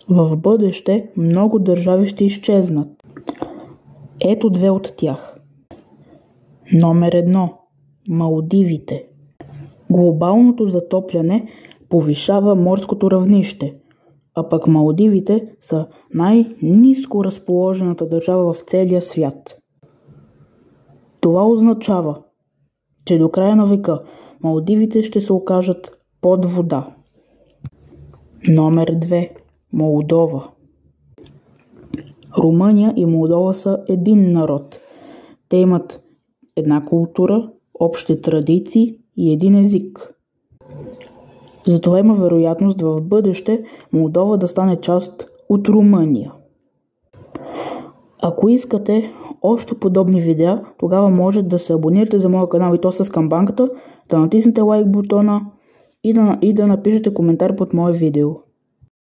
В бъдеще много държави ще изчезнат. Ето 2 от тях. Номер 1. Малдивите. Глобалното затопляне повишава морското равнище, а пък Малдивите са най-ниско разположената държава в целия свят. Това означава, че до края на века Малдивите ще се окажат под вода. Номер 2. Молдова. Румъния и Молдова са един народ. Те имат една култура, общи традиции и един език. Затова има вероятност в бъдеще Молдова да стане част от Румъния. Ако искате още подобни видеа, тогава може да се абонирате за моя канал и то с камбанката, да натиснете лайк бутона и да напишете коментар под мое видео.